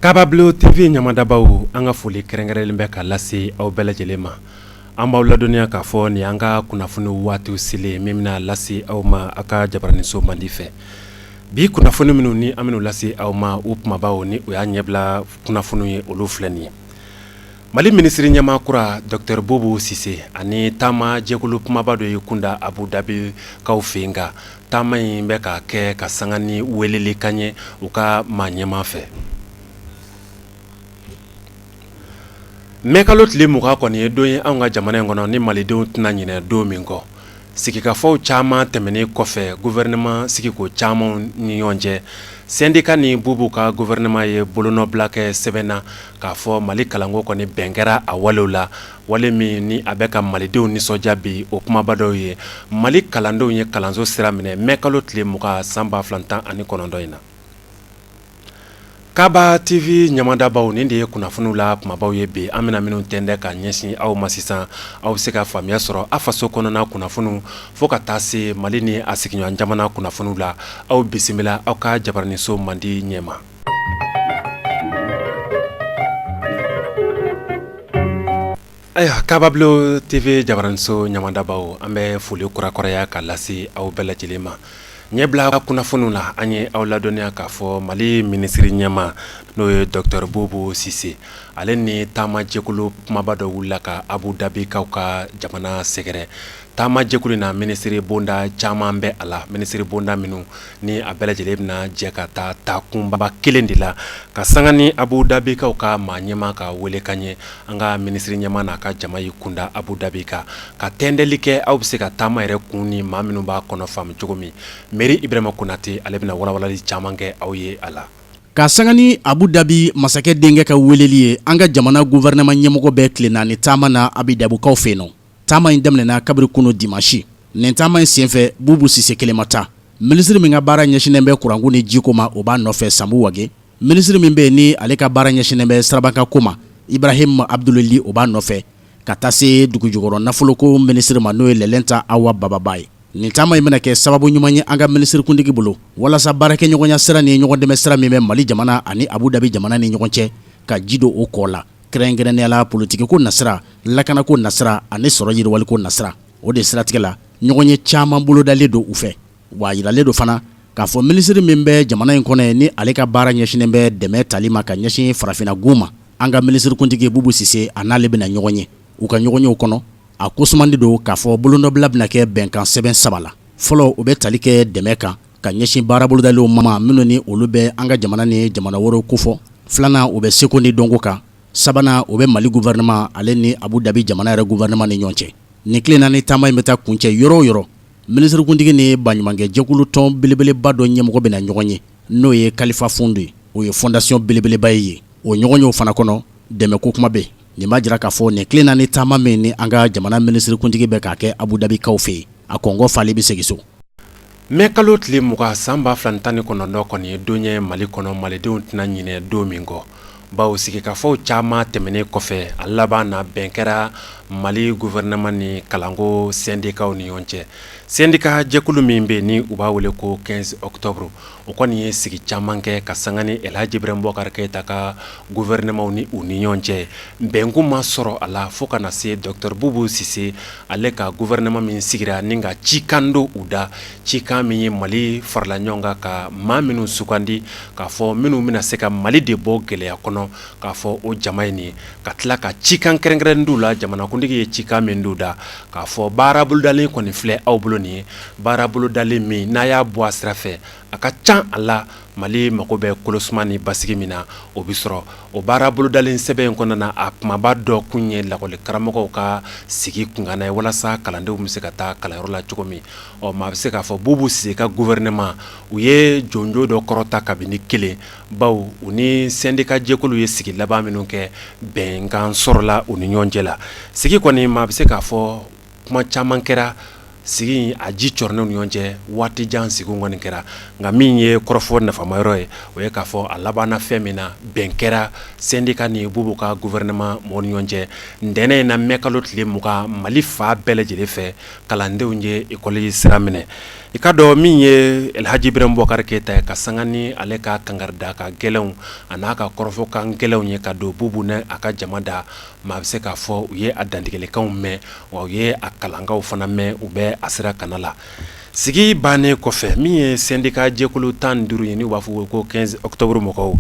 Kabablo TV ɲamadabaw an ka foli kɛrɛnkɛrɛnlen bɛ ka lase aw bɛɛ lajɛlen ma. An b'aw ladɔnniya k'a fɔ ni an ka kunnafoni waatiw selen min bɛna lase aw ma a ka jabaraniso mandi fɛ. Bi kunnafoni minnu ni an bɛn'u lase aw ma u kumabaw ni o y'a ɲɛbila kunnafoniw ye olu filɛ nin ye. Mali minisiri ɲɛmaa kura Dr Bobo Sise ani taama jɛkulu kumaba dɔ ye kunda Abu Dhabi kaw fɛ yen nka taama in bɛ ka kɛ ka sanga ni weleli kan ye u ka maa ɲɛmaa fɛ. Mɛkalo tile 20 kɔni ye don ye anw ka jamana in kɔnɔ ni malidenw tɛna ɲinɛ don min kɔ. Sigikafɔw caman tɛmɛnen kɔfɛ gouvernement sigiko caman ni ɲɔgɔn cɛ syndicat ni bubu ka gouvernement ye bolonɔbila kɛ sɛbɛn na k'a fɔ Mali kalanko kɔni bɛn kɛra a walew la wale min ni a bɛ ka malidenw nisɔndiya bi o kumaba dɔw ye Mali kalandenw ye kalanso sira minɛ mɛkalo tile 20 san 2019 in na. Kaba TV ɲamadabaw nin de ye kunnafoniw la kumabaw ye bi an bɛna minnu tɛndɛ ka ɲɛsin aw ma sisan aw se ka faamuya sɔrɔ a faso kɔnɔna kunnafoniw fo ka taa se Mali ni a sigiɲɔgɔn jamana kunnafoniw la aw bisimila aw ka jabaraniso mandi ɲɛma. Ayiwa Kabablo TV jabaraniso ɲamadabaw an bɛ foli kurakuraya ka lase aw bɛɛ lajɛlen ma. Ɲɛbila kunnafoniw la an ye aw ladɔnniya k'a fɔ Mali minisiri ɲɛmaa n'o ye Dr Bobo Sise ale ni taama jɛkulu kumaba dɔ wulila ka Abu Dhabi kaw ka jamana sɛgɛrɛ. Taama jɛkulu na minisiri bonda caman bɛ a la minisiri bonda minnu ni a bɛɛ lajɛlen bɛna jɛ ka taa taakunba kelen de la ka sanga ni Abu Dhabi kaw ka maa ɲɛmaa ka wele kan ye an ka minisiri ɲɛmaa n'a ka jama y'i kunda Abu Dhabi kan ka tɛndɛli kɛ aw bɛ se ka taama yɛrɛ kun ni maa minnu b'a kɔnɔ faamu cogo min Mairie Ibrahima Konate ale bɛna walawalali caman kɛ aw ye a la. Ka sanga ni Abu Dhabi masakɛ denkɛ ka weleli ye an ka jamana gouvernement ɲɛmɔgɔ bɛɛ tile naani taama na Abu Dhabi kaw fɛ yen nɔ. Taama in daminɛna kabiri kunu dimanche. Nin taama in senfɛ Bobo Sise kelen ma taa. Minisiri min ka baara ɲɛsinnen bɛ kuranko ni jiko ma o b'a nɔfɛ Sambu Wage. Minisiri min bɛ ni ale ka baara ɲɛsinnen bɛ sirabakanko ma Ibrahim Abdulli o b'a nɔfɛ ka taa se dugujukɔrɔ nafoloko minisiri ma n'o ye Lɛlɛnta Awa Bababa ye. Nin taama in bɛna kɛ sababu ɲuman ye an ka minisiri kuntigi bolo walasa baarakɛɲɔgɔnya sira ni ɲɔgɔn dɛmɛ sira min bɛ Mali jamana ani Abu Dhabi jamana ni ɲɔgɔn cɛ ka ji don o kɔ la. Kɛrɛnkɛrɛnnenya politiki ko nasira lakanako nasira ani sɔrɔ yiriwaliko nasira o de siratigɛ la ɲɔgɔn ye caman bolodalen don u fɛ wa yiralen don fana k'a fɔ minisiri min bɛ jamana in kɔnɔ ni ale ka baara ɲɛsinnen bɛ dɛmɛ tali ma ka ɲɛsin farafinna gun ma an ka minisiri kuntigi Bobo Sise a n'ale bɛna ɲɔgɔn ye u ka ɲɔgɔn yew kɔnɔ a ko sumandi don k'a fɔ bolonɔbila bɛna kɛ bɛnkan sɛbɛn 3 la fɔlɔ u bɛ tali kɛ dɛmɛ kan ka ɲɛsin baara bolodaliw ma minnu ni olu bɛ an ka jamana ni jamana wɛrɛw kofɔ filanan u bɛ seko ni dɔnko kan sabanan o bɛ Mali gouvernement ale ni Abu Dhabi jamana yɛrɛ gouvernement ni ɲɔgɔn cɛ nin tile naani taama in bɛ taa kuncɛ yɔrɔ o yɔrɔ minisiri kuntigi ni baɲumankɛ jɛkulu tɔn belebeleba dɔ ɲɛmɔgɔ bɛna ɲɔgɔn ye n'o ye Kalifa Fond ye o ye fondation belebeleba ye o ɲɔgɔn yew fana kɔnɔ dɛmɛ ko kuma bɛ nin b'a jira k'a fɔ nin tile naani taama min ni an ka jamana minisiri kuntigi bɛ k'a kɛ Abu Dhabi kaw fɛ yen a kɔngɔ fali bɛ segin so. Mɛkalo tile 20 san 2019 kɔni ye don ye Mali kɔnɔ malidenw tɛna ɲinɛ don min kɔ. Bawo sigikafɔw caman tɛmɛnen kɔfɛ a laban na bɛn kɛra Mali gouvernement ni kalanko syndicat ni ɲɔgɔn cɛ. Syndicat jɛkulu min bɛ ni u b'a wele ko 15 octobre o kɔni ye sigi caman kɛ ka sanga ni Elhaji Ibrahim Boubacar Keïta ka gouvernement ni u ni ɲɔgɔn cɛ. Bɛnko ma sɔrɔ a la fo kana se Dr Bobo Sise ale ka gouvernement min sigira ni ka cikan do u da cikan min ye Mali farala ɲɔgɔn kan ka maa minnu sugandi k'a fɔ minnu bɛna se ka Mali de bɔ gɛlɛya kɔnɔ k'a fɔ o jama in ye ka tila ka cikan kɛrɛnkɛrɛnnen d'u la jamanakuntigi ye cikan min d'u da k'a fɔ baara bolodalen kɔni filɛ aw bolo nin ye baara bolodalen min n'a y'a bɔ a sira fɛ a ka can a la Mali mago bɛ kolosuma ni basigi min na o bi sɔrɔ o baara bolodalen sɛbɛn in kɔnɔna a kumaba dɔ kun ye lakɔli karamɔgɔw ka sigi kungana ye walasa kalandenw bɛ se ka taa kalanyɔrɔ la cogo min maa bɛ se k'a fɔ Bobo Sise ka gouvernement u ye jonjo dɔ kɔrɔta kabini kelen bawo u ni syndicat jɛkulu ye sigi laban minnu kɛ bɛnkan sɔrɔla u ni ɲɔgɔn cɛ la sigi kɔni maa bɛ se k'a fɔ kuma caman kɛra sigi a ji cɔrɔnɛw ni ɲɔgɔn cɛ waati jan sigi kɔni kɛra nka min ye kɔrɔfɔ nafamayɔrɔ ye o ye k'a fɔ a labanna fɛn min na bɛn kɛra syndicat ni Bobo ka gouvernement mɔgɔw ni ɲɔgɔn cɛ ntɛnɛn in na mɛkalo tile 20 Mali fa bɛɛ lajɛlen fɛ kalandenw ye école sira minɛ i ka dɔ min ye Elhaji Ibrahim Boubacar Keita ka sanga ni ale ka kangarida ka gɛlɛnw a n'a ka kɔrɔfɔ kan gɛlɛnw ye ka don bubu ne a ka jama da maa bɛ se k'a fɔ u ye a dantigɛlikanw mɛn wa u ye a kalankaw fana mɛn u bɛ a sira kana la sigi bannen kɔfɛ min ye syndicat jɛkulu 15 ye ni u b'a fɔ ko 15 octobre mɔgɔw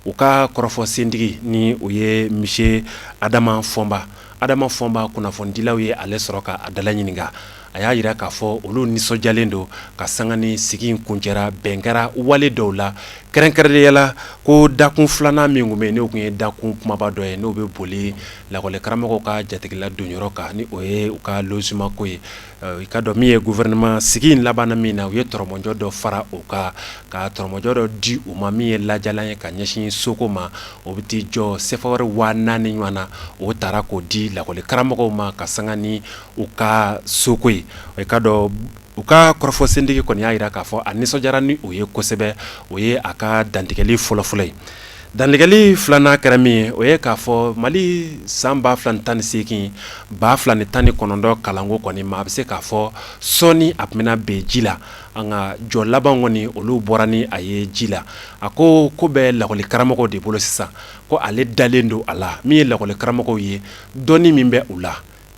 u ka kɔrɔfɔ sentigi ni o ye monsieur Adama Fɔnba kunnafonidilaw ye ale sɔrɔ ka a dala ɲininka a y'a yira k'a fɔ olu nisɔndiyalen don ka sanga ni sigi in kuncɛra bɛn kɛra wale dɔw la kɛrɛnkɛrɛnnenya la ko dakun filanan min kun bɛ yen n'o kun ye dakun kumaba dɔ ye n'o bɛ boli lakɔli karamɔgɔw ka jatigila donyɔrɔ kan ni o ye u ka logement ko ye i ka dɔn min ye gouvernement sigi in labanna min na u ye tɔrɔmɔjɔ dɔ fara o kan ka tɔrɔmɔjɔ dɔ di u ma min ye lajalan ye ka ɲɛsin soko ma o bɛ t'i jɔ sefawari 4000 ɲɔgɔn na o taara k'o di lakɔli karamɔgɔw ma ka sanga ni u ka soko ye i ka dɔn u ka kɔrɔfɔ sentigi kɔni y'a yira k'a fɔ a nisɔndiyara ni o ye kosɛbɛ o ye a ka dantigɛli fɔlɔfɔlɔ ye dantigɛli filanan kɛra min ye o ye k'a fɔ Mali san 2018 2019 kalanko kɔni ma a bɛ se k'a fɔ sɔɔni a tun bɛna bɛn ji la an ka jɔ laban kɔni olu bɔra ni a ye ji la a ko bɛ lakɔli karamɔgɔw de bolo sisan ko ale dalen don a la min ye lakɔli karamɔgɔw ye dɔnni min bɛ u la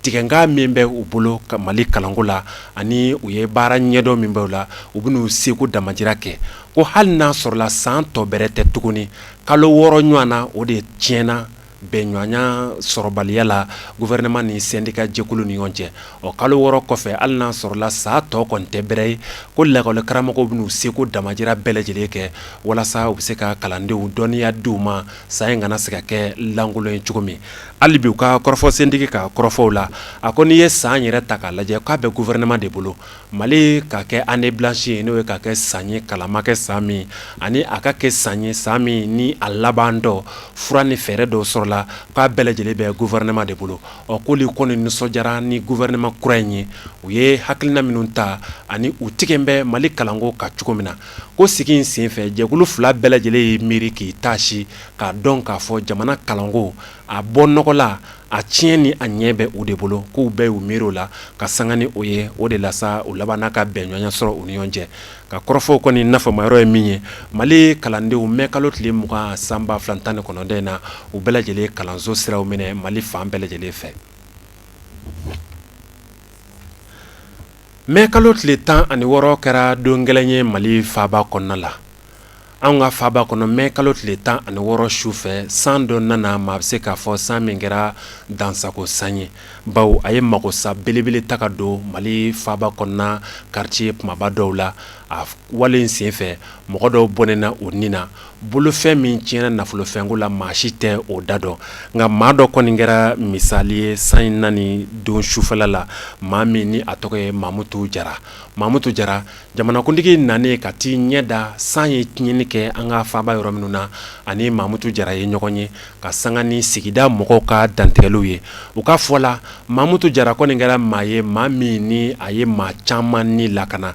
tigɛnka min bɛ u bolo ka Mali kalanko la ani u ye baara ɲɛdɔn min bɛ u la u bɛn'u seko damajira kɛ ko hali n'a sɔrɔla san tɔ bɛrɛ tɛ tuguni kalo 6 ɲɔgɔn na o de tiɲɛna bɛnɲɔgɔnya sɔrɔbaliya la gouvernement ni syndicat jɛkulu ni ɲɔgɔn cɛ o kalo 6 kɔfɛ hali n'a sɔrɔla sa tɔ kɔni tɛ bɛrɛ ye ko lakɔli karamɔgɔw bɛn'u seko damajira bɛɛ lajɛlen kɛ walasa u bɛ se ka kalandenw dɔnniya di u ma san in kana se ka kɛ lankolon ye cogo min hali bi u ka kɔrɔfɔ sentigi ka kɔrɔfɔw la a ko n'i ye san yɛrɛ ta k'a lajɛ k'a bɛ gouvernement de bolo Mali ka kɛ année blanche ye n'o ye ka kɛ san ye kalan ma kɛ san min ani a ka kɛ san ye san min ni a laban dɔ fura ni fɛɛrɛ dɔw sɔrɔla k'a bɛɛ lajɛlen bɛ gouvernement de bolo k'olu kɔni nisɔndiyara ni gouvernement kura in ye u ye hakilina minnu ta ani u tigɛ bɛ Mali kalanko ka cogo min na ko sigi in senfɛ jɛkulu fila bɛɛ lajɛlen ye miiri k'i taasi k'a dɔn k'a fɔ jamana kalanko a bɔ nɔgɔ la a tiɲɛ ni a ɲɛ bɛ u de bolo k'u bɛɛ y'u miiri o la ka sanga ni o ye o de la sa u laban n'a ka bɛnɲɔgɔnya sɔrɔ u ni ɲɔgɔn cɛ ka kɔrɔfɔw kɔni nafamayɔrɔ ye min ye Mali kalandenw mɛ kalo tile 20 san 2019 in na u bɛɛ lajɛlen kalanso siraw minɛ Mali fan bɛɛ lajɛlen fɛ mɛ kalo tile 16 kɛra don gɛlɛn ye Mali faaba kɔnɔna la an ka faaba kɔnɔ mɛ kalo tile 16 su fɛ san dɔ nana maa bɛ se k'a fɔ san min kɛra dansago san ye bawo a ye magosa belebele ta ka don Mali faaba kɔnɔna quartier kumaba dɔw la a wale in senfɛ mɔgɔ dɔw bɔnɛna o nin na bolofɛn min tiɲɛna nafolofɛnko la maa si tɛ o da dɔn nka maa dɔ kɔni kɛra misali ye san in nani don sufɛla la maa min ni a tɔgɔ ye Mamutu Jara jamanakuntigi nanen ka t'i ɲɛ da san ye tiɲɛni kɛ an ka faaba yɔrɔ minnu na ani Mamutu Jara ye ɲɔgɔn ye ka sanga ni sigida mɔgɔw ka dantigɛliw ye u ka fɔ la Mamutu Jara kɔni kɛra maa ye maa min ni a ye maa caman ni lakana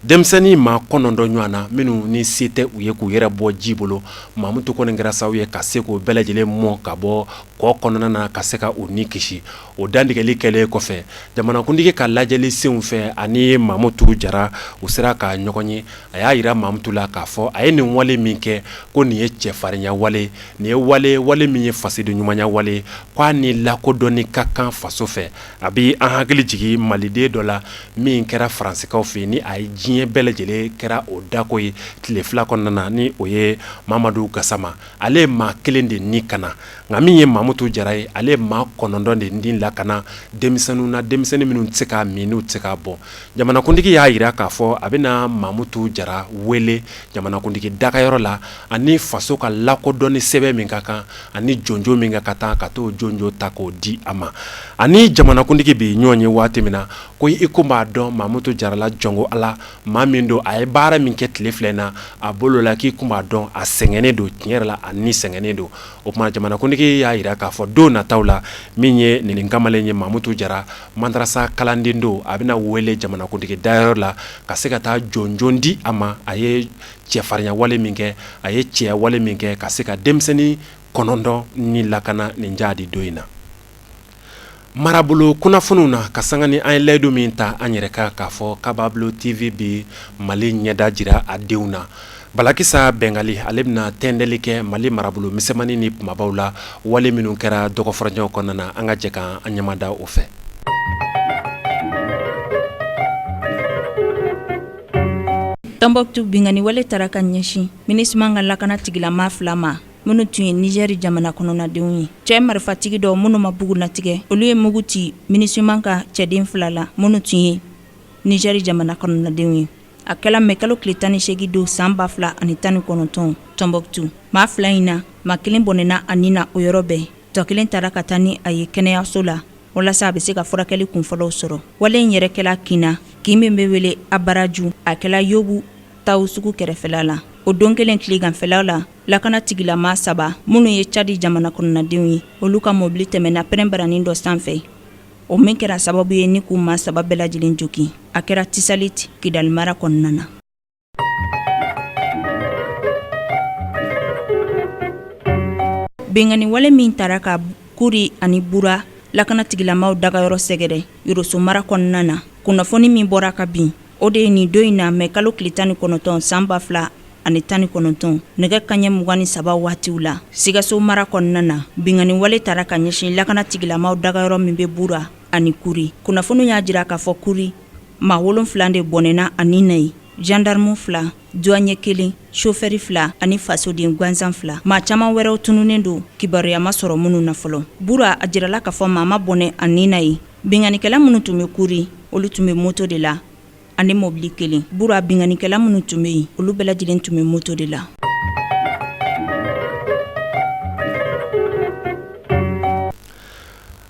denmisɛnnin maa 9 ɲɔgɔn na minnu ni se tɛ u ye k'u yɛrɛ bɔ ji bolo Mamutu kɔni kɛra sababu ye ka se k'o bɛɛ lajɛlen mɔ ka bɔ kɔ kɔnɔna na ka se ka u ni kisi o dantigɛli kɛlen kɔfɛ jamanakuntigi ka lajɛli senw fɛ ani Mamutu Jara u sera ka ɲɔgɔn ye a y'a yira Mamutu la k'a fɔ a ye nin wale min kɛ ko nin ye cɛfarinya wale nin ye wale min ye fasidi ɲumanya wale k'a ni lakodɔnni ka kan faso fɛ a bi an hakili jigin maliden dɔ la min kɛra faransikaw fɛ ni a ye diɲɛ bɛɛ lajɛlen kɛra o dako ye tile 2 kɔnɔna na ni o ye Mamadu Gassama ale ye maa 1 de ni kana nka min ye Mamutu Jara ye ale ye maa 9 de ni lakana denmisɛnnin minnu tɛ se k'a min n'u tɛ se k'a bɔ jamanakuntigi y'a yira k'a fɔ a bɛna Mamutu Jara wele jamanakuntigi dagayɔrɔ la ani faso ka lakodɔnni sɛbɛn min ka kan ani jonjo min ka kan ka t'o jonjo ta k'o di a ma ani jamanakuntigi bi ɲɔgɔn ye waati min na ko i ko b'a dɔn Mamutu Jara la jɔngo ala maa min don a ye baara min kɛ tile 2 in na a bolo la k'i kun b'a dɔn a sɛgɛnnen don tiɲɛ yɛrɛ la a ni sɛgɛnnen don o tuma jamanakuntigi y'a yira k'a fɔ don nataw la min ye nin kamalen ye Mamutu Jara madrasa kalanden don a bɛna wele jamanakuntigi dayɔrɔ la ka se ka taa jɔnjon di a ma a ye cɛfarinya wale min kɛ a ye cɛya wale min kɛ ka se ka denmisɛnnin 9 ni lakana nin jadi do in na Marabolo kunnafoniw na ka sanga ni an ye layidu min ta an yɛrɛ ka k'a fɔ Kabablo TV bi Mali ɲɛda jira a denw na. Balakisa Bengali ale bɛna tɛndɛli kɛ Mali marabolo misɛnmanin ni kumabaw la wale minnu kɛra dɔgɔfɔrɔɲɔgɔn kɔnɔna na an ka jɛ ka an ɲamada o fɛ. Tombouctou bingani wale tara ka ɲɛsin MINUSMA ka lakana tigilama 2 ma minnu tun ye Niger jamana kɔnɔnadenw ye. Cɛ marifatigi dɔ minnu ma bugu latigɛ olu ye mugu ci MINUSMA ka cɛden 2 la minnu tun ye Niger jamana kɔnɔnadenw ye. A kɛla mɛ kalo tile 18 don san 2019 Tombouctou. Maa 2 in na maa 1 bɔnɛna a nin na o yɔrɔ bɛɛ. Tɔ 1 taara ka taa ni a ye kɛnɛyaso la walasa a bɛ se ka furakɛli kunfɔlɔw sɔrɔ. Wale in yɛrɛ kɛla Kina kin min bɛ wele Abaraju a kɛla Yobu taw sugu kɛrɛfɛla la. O don kelen tileganfɛla la lakana tigilama 3 minnu ye Chadi jamana kɔnɔnadenw ye olu ka mobili tɛmɛna pɛrɛnbaranin dɔ sanfɛ. O min kɛra sababu ye ni k'u maa 3 bɛɛ lajɛlen joki. A kɛra Tisalit Kidal mara kɔnɔna na. Bengani wale min taara ka Kuri ani Bura lakana tigilamaw dagayɔrɔ sɛgɛrɛ Yoroso mara kɔnɔna na. Kunnafoni min bɔra ka bin o de ye nin don in na mɛ kalo tile 19 san 2019 nɛgɛ kaɲɛ 23 waatiw la Sikaso mara kɔnɔna na bingani wale taara ka ɲɛsin lakana tigilamaw dagayɔrɔ min bɛ Bura ani Kuri. Kunnafoni y'a jira k'a fɔ Kuri maa 7 de bɔnɛna ani na ye. Gendarme 2, douanier 1, chauffeur 2 ani fasoden gansan 2. Maa caman wɛrɛw tununen don kibaruya ma sɔrɔ minnu na fɔlɔ. Bura a jirala k'a fɔ maa ma bɔnɛ ani na ye. Binganikɛla minnu tun bɛ Kuri olu tun bɛ moto de la ani mobili 1. Bura binganikɛla minnu tun bɛ yen olu bɛɛ lajɛlen tun bɛ moto de la.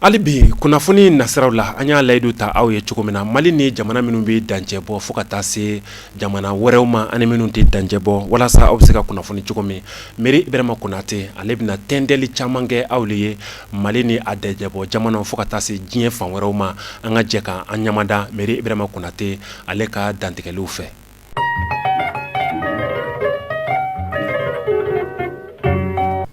Ali bi kunnafoni nasiraw la an y'a layidu ta aw ye cogo min na Mali ni jamana minnu bɛ dancɛ bɔ fo ka taa se jamana wɛrɛw ma ani minnu tɛ dancɛ bɔ walasa aw bɛ se ka kunnafoni cogo min. Meri Ibrahima Konate ale bɛna tɛndɛli caman kɛ aw le ye Mali ni a dɛjɛ bɔ jamanaw fo ka taa se diɲɛ fan wɛrɛw ma an ka jɛ ka an ɲamada Meri Ibrahima Konate ale ka dantigɛliw fɛ.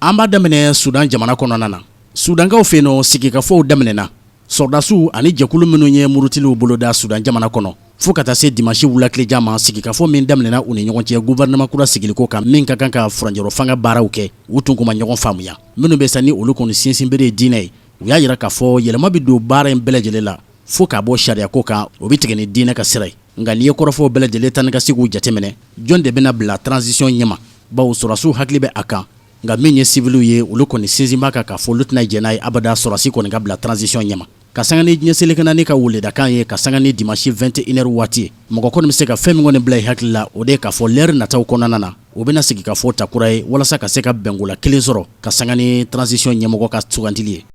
An b'a daminɛ Sudan jamana kɔnɔna na. Sudankaw fɛ yen sigikafɔw daminɛna. Sɔrdasiw ani jɛkulu minnu ye murutiliw boloda Sudan jamana kɔnɔ fo ka taa se dimanche wulatilejan ma sigikafɔ min daminɛna u ni ɲɔgɔn cɛ gouvernement kura sigiliko kan min ka kan ka furanjɛrɔ fanga baaraw kɛ u tun kuma ɲɔgɔn faamuya. Minnu bɛ sa ni olu kɔni sinsinbere ye diinɛ ye u y'a jira k'a fɔ yɛlɛma bɛ don baara in bɛɛ lajɛlen la fo k'a bɔ sariyako kan o bɛ tigɛ ni diinɛ ka sira ye. Nka n'i ye kɔrɔfɔw bɛɛ lajɛlen ta ni ka se k'u jateminɛ jɔn de bɛna bila transition ɲɛma bawo sɔrɔdasiw hakili bɛ a kan. Nka min ye civiliw ye olu kɔni sinsinba kan k'a fɔ olu tɛna jɛn n'a ye abada sɔrɔdasi kɔni ka bila transition ɲɛma. Ka sanga ni diɲɛ selekana ni ka weledakan ye ka sanga ni dimanche 21h waati ye mɔgɔ kɔni bɛ se ka fɛn min kɔni bila i hakili la o de ye k'a fɔ l'heure nataw kɔnɔna na o bɛna sigi ka fɔ ta kura ye walasa ka se ka bɛnkola kelen sɔrɔ ka sanga ni transition ɲɛmɔgɔ ka sugantili ye.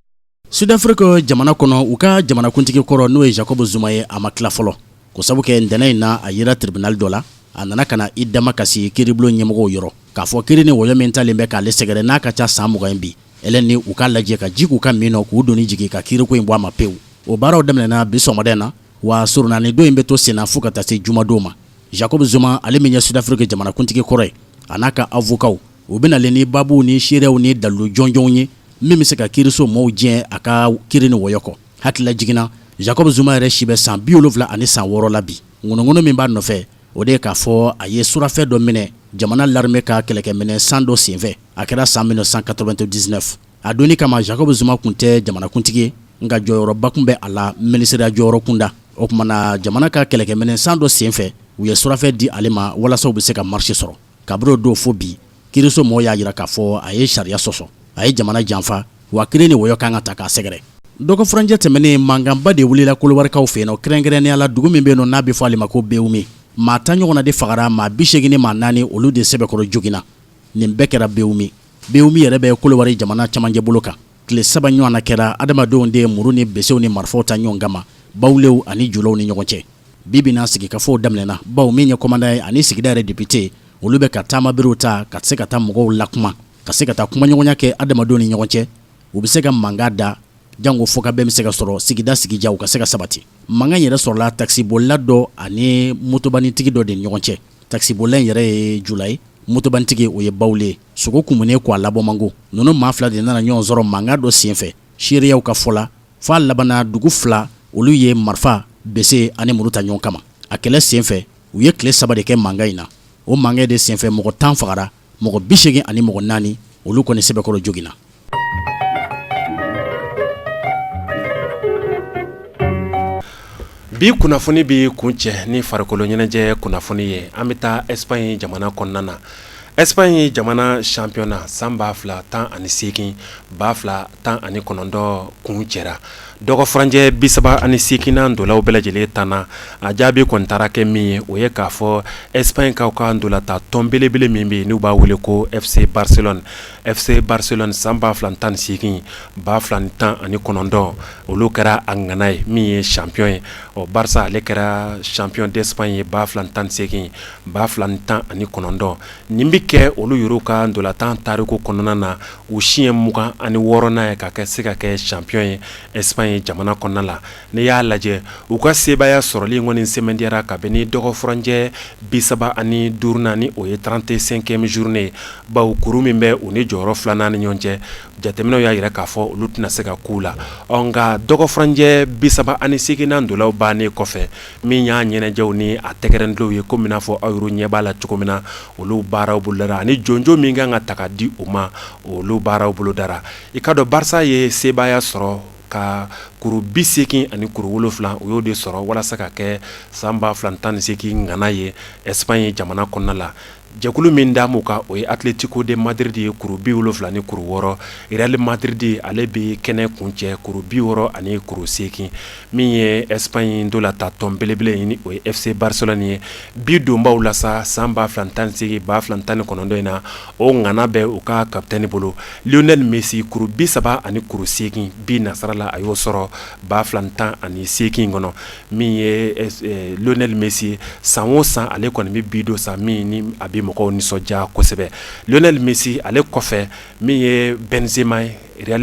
Sud-Afrique jamana kɔnɔ u ka jamanakuntigi kɔrɔ n'o ye Jacob Zuma ye a ma tila fɔlɔ ko sabu kɛ ntɛnɛn in na a yera tribunal dɔ la a nana ka na i dama kasi kiiribulon ɲɛmɔgɔw yɔrɔ k'a fɔ kiiri ni wɔyɔ min talen bɛ k'ale sɛgɛrɛ n'a ka ca san 20 bi ɛlɛn ni u k'a lajɛ ka ji k'u ka min nɔ k'u doni jigi ka kiiriko in bɔ a ma pewu. O baaraw daminɛna bi sɔgɔmada na wa surunani don in bɛ to senna fo ka taa se jumadon ma. Jacob Zuma ale min ye Sud-Afrique jamanakuntigi kɔrɔ ye a n'a ka avocaw u bɛnalen ni babuw ni seerew ni dalilu jɔnjɔnw ye min bɛ se ka kiiriso mɔɔw diɲɛ a ka kiiri ni wɔyɔ kɔ. Hakilila jiginna Jacob Zuma yɛrɛ si bɛ san 70 ani san 6 la bi. Ŋɔnɔŋɔnɔ min b'a nɔfɛ o de ye k'a fɔ a ye surafɛ dɔ minɛ jamana l'armée ka kɛlɛkɛminɛ san dɔ senfɛ a kɛra san 1999. A donni kama Jacob Zuma kun tɛ jamanakuntigi ye nka jɔyɔrɔba kun bɛ a la minisiriya jɔyɔrɔ kunda. O kumana jamana ka kɛlɛkɛminɛ san dɔ senfɛ u ye surafɛ di ale ma walasa u bɛ se ka marché sɔrɔ. Kabiri o don fo bi kiiriso mɔgɔw y'a jira k'a fɔ a ye sariya sɔsɔ a ye jamana janfa wa kiiri ni wɔyɔ kan ka ta k'a sɛgɛrɛ. Dɔgɔfuranjɛ tɛmɛnen mankanba de wulila Kolobarikaw fɛ yen nɔ kɛrɛnkɛrɛnnenya la dugu min bɛ yen nɔ n'a bɛ fɔ ale ma ko Bewumi. Maa 10 ɲɔgɔnna de fagara maa 80 ni maa 4 olu de sɛbɛkɔrɔ joginna. Nin bɛɛ kɛra Bewumi. Bewumi yɛrɛ bɛ Kolobari jamana cɛmancɛ bolo kan. Tile 7 ɲɔgɔnna kɛra adamadenw de muru ni besew ni marifaw ta ɲɔgɔn kama bawulew ani julaw ni ɲɔgɔn cɛ. Bibi na sigikafɔw daminɛna bawo min ye commandant ye ani sigida yɛrɛ député olu bɛ ka taama berew ta ka se ka taa mɔgɔw lakuma ka se ka taa kumaɲɔgɔnya kɛ adamadenw ni ɲɔgɔn cɛ u bɛ se ka mankan da jango fo ka bɛɛ bɛ se ka sɔrɔ sigida sigijaw ka se ka sabati. Mankan yɛrɛ sɔrɔla taxibolila dɔ ani motobanitigi dɔ de ni ɲɔgɔn cɛ. Taxibolila yɛrɛ ye jula ye motobanitigi o ye bawule sogo kumunen ko a labɔ mango ninnu maa 2 de nana ɲɔgɔn sɔrɔ mankan dɔ senfɛ seereyaw ka fɔla fa labana dugu fila olu ye marifa bese ani muru ta ɲɔgɔn kama a kɛlɛ senfɛ u ye tile 3 de kɛ mankan in na o mankan de senfɛ mɔgɔ 10 fagara mɔgɔ 80 ani mɔgɔ 4 olu kɔni sɛbɛkɔrɔ joginna. Bi kunnafoni bi kuncɛ ni farikolo ɲɛnajɛ kunnafoni ye an bɛ taa Espagne jamana kɔnɔna na. Espagne jamana championnat san 2018 2019 kun cɛra. Dɔgɔfuranjɛ 38 dolaw bɛɛ lajɛlen tanna a jaabi kɔni taara kɛ min ye o ye k'a fɔ Espagne kaw ka ndolata tɔn belebele min bɛ n'u b'a wele ko FC Barcelone. FC Barcelone san 2018 2019 olu kɛra a ŋana ye min ye champion ye. O Barça ale kɛra champion d'Espagne ye 2018 2019 nin bi kɛ olu yɛrɛw ka ndolatan tariku kɔnɔna na u siɲɛ 26nan ye ka kɛ se ka kɛ champion ye Espagne jamana kɔnɔna la. Ne y'a lajɛ u ka sebaya sɔrɔli ŋɔni sɛmɛndiyara kabini dɔgɔfuranjɛ 35nan ni o ye 35e journée bawo kuru min bɛ u ni jɔyɔrɔ 2nan ni ɲɔgɔn cɛ jateminɛw y'a yira k'a fɔ olu tɛna se ka k'u la. Nka dɔgɔfuranjɛ 38nan dolaw bannen kɔfɛ min y'a ɲɛnajɛw ni a tɛgɛrɛndilenw ye komi n'a fɔ aw yɛrɛ ɲɛ b'a la cogo min na olu baaraw bolodara ani jonjo min kan ka ta ka di u ma olu baaraw bolodara. I ka dɔn Barça ye sebaya sɔrɔ ka kuru 80 ani kuru 7 u y'o de sɔrɔ walasa ka kɛ san 2018 ŋana ye Espagne jamana kɔnɔna la. Jɛkulu min d'a m'u ka o ye Atletico de Madrid ye kuru 70 ni kuru 6 Real Madrid ale bɛ kɛnɛ kuncɛ kuru 60 ani kuru 8 min ye Espagne ndolata tɔn belebele ni o ye FC Barcelone ye bi donbaw la sa san 2018 2019 in na o ŋana bɛ u ka kapitɛni bolo Lionel Messi kuru 30 ani kuru 8 bi nasara la a y'o sɔrɔ 2018 kɔnɔ min ye Lionel Messi san o san ale kɔni bɛ bi do sa min ni a bɛ mɔgɔw nisɔndiya kosɛbɛ. Lionel Messi ale kɔfɛ min ye Benzema ye Real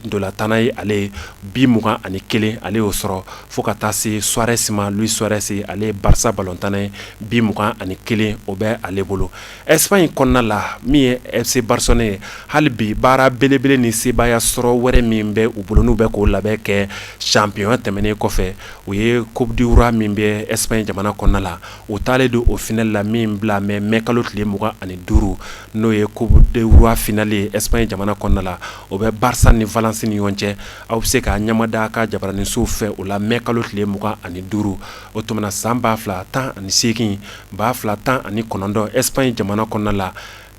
ndolatana ye ale 21 ale y'o sɔrɔ fo ka taa se Suarez ma Luis Suarez ale ye Barça ballon-tana ye 21 o bɛ ale bolo. Espagne kɔnɔna la min ye FC Barcelone ye hali bi baara belebele ni sebaya sɔrɔ wɛrɛ min bɛ u bolo n'u bɛ k'o labɛn kɛ champion tɛmɛnen kɔfɛ o ye Coupe du Roi min bɛ Espagne jamana kɔnɔna la o taalen don o final la min bila mɛ kalo tile 25 n'o ye Coupe du Roi finale ye Espagne jamana kɔnɔna la o bɛ Barça ni Valence ni ɲɔgɔn cɛ aw bɛ se k'a ɲamada ka jabaranisow fɛ o la mɛ kalo tile 25 o tumana san 2018 2019 Espagne jamana kɔnɔna la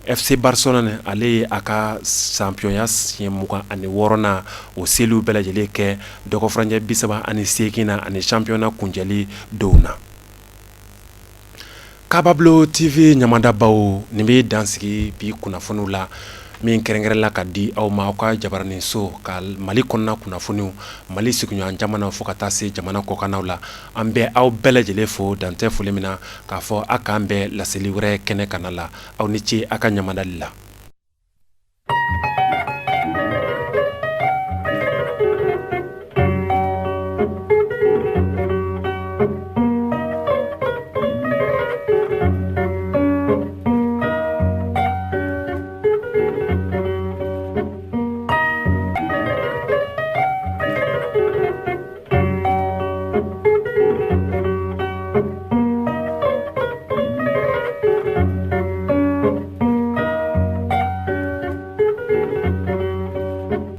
FC Barcelone ale ye a ka championnat siɲɛ 26nan o seliw bɛɛ lajɛlen kɛ dɔgɔfuranjɛ 38 na ani championnat kuncɛli dɔw na. Kabablo TV ɲamadabaw nin bɛ dansigi bi kunnafoniw la min kɛrɛnkɛrɛnla ka di aw ma aw ka jabaraniso ka Mali kɔnɔna kunnafoniw Mali sigiɲɔgɔn jamanaw fo ka taa se jamana kɔkannaw la an bɛ aw bɛɛ lajɛlen fo dantɛ foli min na k'a fɔ a k'an bɛɛ laseli wɛrɛ kɛnɛ kana la aw ni ce a ka ɲamadali la.